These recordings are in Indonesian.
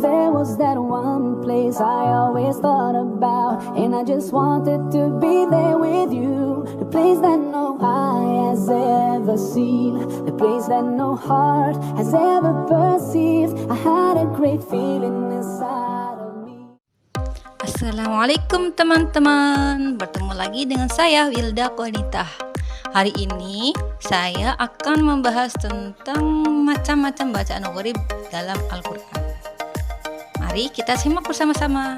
there was that one place I always thought about, and I just wanted to be there with you. The place that no eye has ever seen, the place that no heart has ever perceived. I had a great feeling inside of me. Assalamualaikum teman-teman, bertemu lagi dengan saya Wilda Qanitah. Hari ini saya akan membahas tentang macam-macam bacaan gharib dalam Al-Quran. Mari kita simak bersama-sama.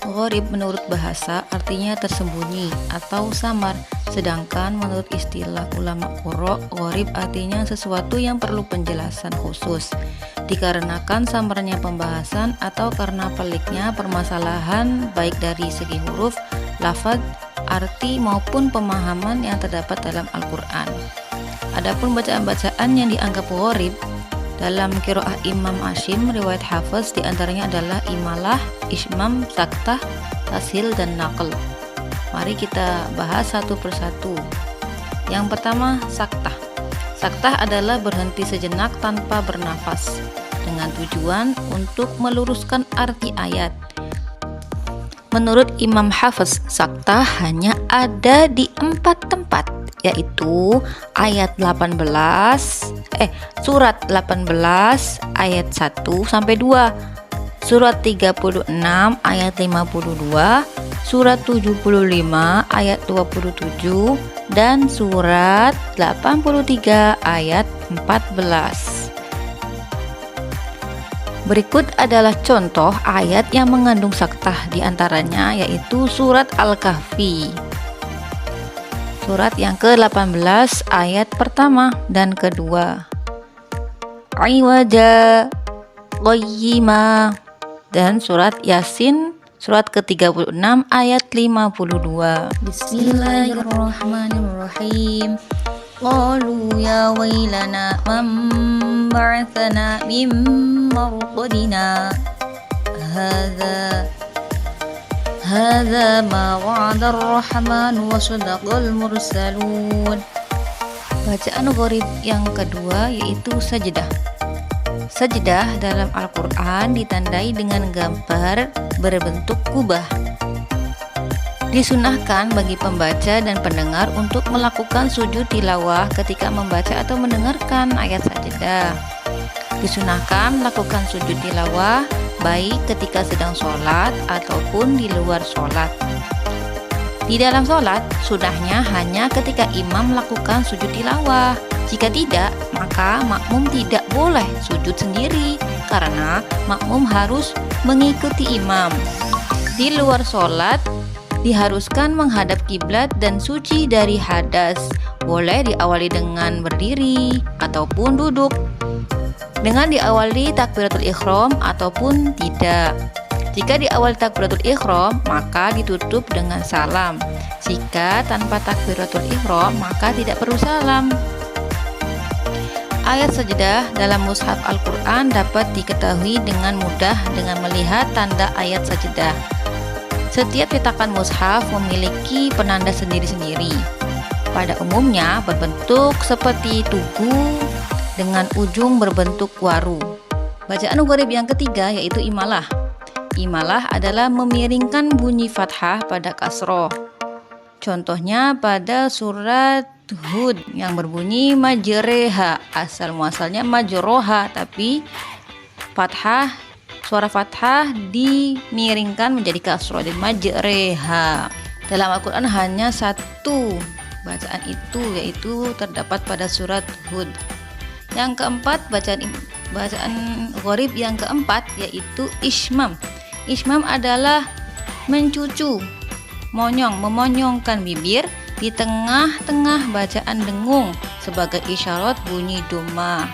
Gharib menurut bahasa artinya tersembunyi atau samar, sedangkan menurut istilah ulama qurra, gharib artinya sesuatu yang perlu penjelasan khusus, dikarenakan samarnya pembahasan atau karena peliknya permasalahan baik dari segi huruf, lafaz, arti maupun pemahaman yang terdapat dalam Al-Quran. Adapun bacaan-bacaan yang dianggap gharib dalam qiraah Imam Asyim, riwayat Hafiz diantaranya adalah imalah, ismam, saktah, tashil, dan naql. Mari kita bahas satu persatu. Yang pertama, saktah. Saktah adalah berhenti sejenak tanpa bernafas dengan tujuan untuk meluruskan arti ayat. Menurut Imam Hafiz, saktah hanya ada di 4 tempat, yaitu surat 18 ayat 1 sampai 2, surat 36 ayat 52, surat 75 ayat 27, dan surat 83 ayat 14. Berikut adalah contoh ayat yang mengandung saktah, diantaranya yaitu surat Al-Kahfi. Surat yang ke-18 ayat pertama dan kedua. Iwaja qayyima, dan surat Yasin surat ke-36 ayat 52. Bismillahirrahmanirrahim. Qalu ya wailana man ba'athana min marqadina hadza ma wa'ada ar-rahman wa sadaqal mursalun. Bacaan gharib yang kedua yaitu sajdah. Sajdah dalam Al-Quran ditandai dengan gambar berbentuk kubah. Disunahkan bagi pembaca dan pendengar untuk melakukan sujud tilawah ketika membaca atau mendengarkan ayat sajdah. Disunahkan melakukan sujud tilawah baik ketika sedang sholat ataupun di luar sholat. Di dalam sholat, sunahnya hanya ketika imam melakukan sujud tilawah. Jika tidak, maka makmum tidak boleh sujud sendiri karena makmum harus mengikuti imam. Di luar sholat, diharuskan menghadap kiblat dan suci dari hadas. Boleh diawali dengan berdiri ataupun duduk, dengan diawali takbiratul ihram ataupun tidak. Jika diawali takbiratul ihram, maka ditutup dengan salam. Jika tanpa takbiratul ihram, maka tidak perlu salam. Ayat sajdah dalam mushaf Al-Quran dapat diketahui dengan mudah dengan melihat tanda ayat sajdah. Setiap cetakan mushaf memiliki penanda sendiri-sendiri. Pada umumnya berbentuk seperti tugu dengan ujung berbentuk waru. Bacaan gharib yang ketiga yaitu imalah. Imalah adalah memiringkan bunyi fathah pada kasroh. Contohnya pada surat Hud yang berbunyi majreha. Asal muasalnya majroha, tapi suara fathah dimiringkan menjadi kasroh, jadi majreha. Dalam Al-Quran hanya satu bacaan itu, yaitu terdapat pada surat Hud. Yang keempat, bacaan gharib yang keempat yaitu ismam. Ismam adalah mencucu, memonyongkan bibir di tengah-tengah bacaan dengung sebagai isyarat bunyi doma.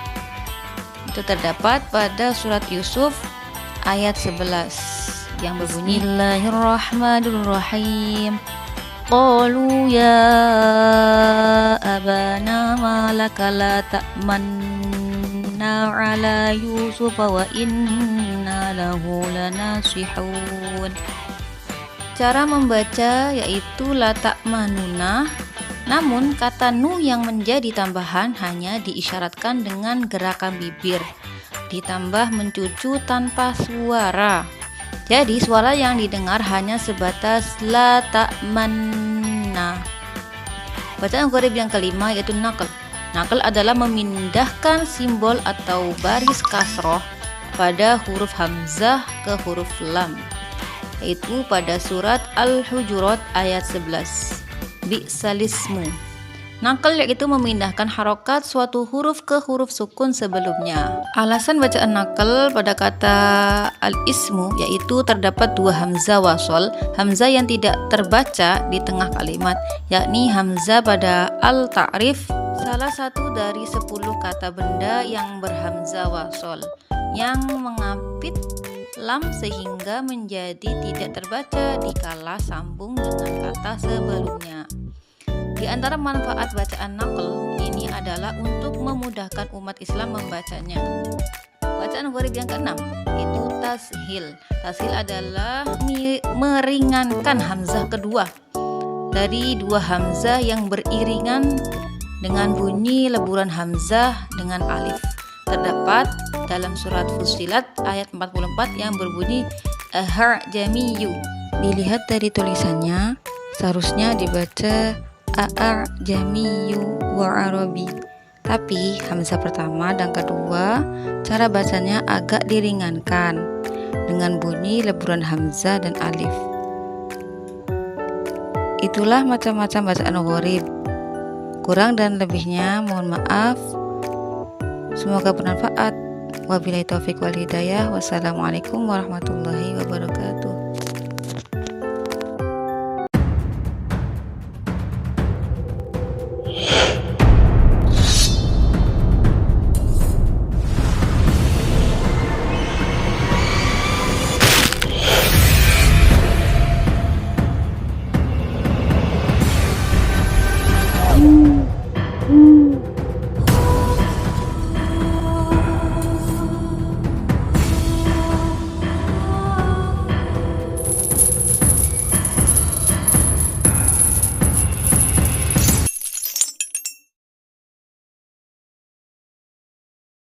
Itu terdapat pada surat Yusuf ayat 11 yang berbunyi Bismillahirrahmanirrahim. Qalu ya abana ma laka la ta'manna ala Yusuf wa inna lahu lanasihun. Cara membaca yaitu la ta'manuna, namun kata nu yang menjadi tambahan hanya diisyaratkan dengan gerakan bibir. ditambah mencucu tanpa suara. Jadi suara yang didengar hanya sebatas la ta'manna. Bacaan gharib yang kelima yaitu naql. Naql adalah memindahkan simbol atau baris kasroh pada huruf hamzah ke huruf lam, yaitu pada surat Al-Hujurat ayat 11. Bi'salismu. Naql yaitu memindahkan harokat suatu huruf ke huruf sukun sebelumnya. Alasan bacaan naql pada kata al-ismu yaitu terdapat dua hamzah wasol, hamzah yang tidak terbaca di tengah kalimat, yakni hamzah pada al-ta'rif, salah satu dari 10 kata benda yang berhamzah wasol yang mengapit lam sehingga menjadi tidak terbaca dikala sambung dengan kata sebelumnya. Di antara manfaat bacaan naql ini adalah untuk memudahkan umat Islam membacanya. Bacaan gharib yang keenam itu tashil. Tashil adalah meringankan hamzah kedua dari dua hamzah yang beriringan dengan bunyi leburan hamzah dengan alif. Terdapat dalam surat Fussilat ayat 44 yang berbunyi A'jamiyyu. Dilihat dari tulisannya, seharusnya dibaca A'jamiyyu wa Arabi. Tapi hamzah pertama dan kedua cara bacanya agak diringankan dengan bunyi leburan hamzah dan alif. Itulah macam-macam bacaan gharib. Kurang dan lebihnya mohon maaf. Semoga bermanfaat. Wabillahi taufiq wal hidayah. Wassalamualaikum warahmatullahi wabarakatuh.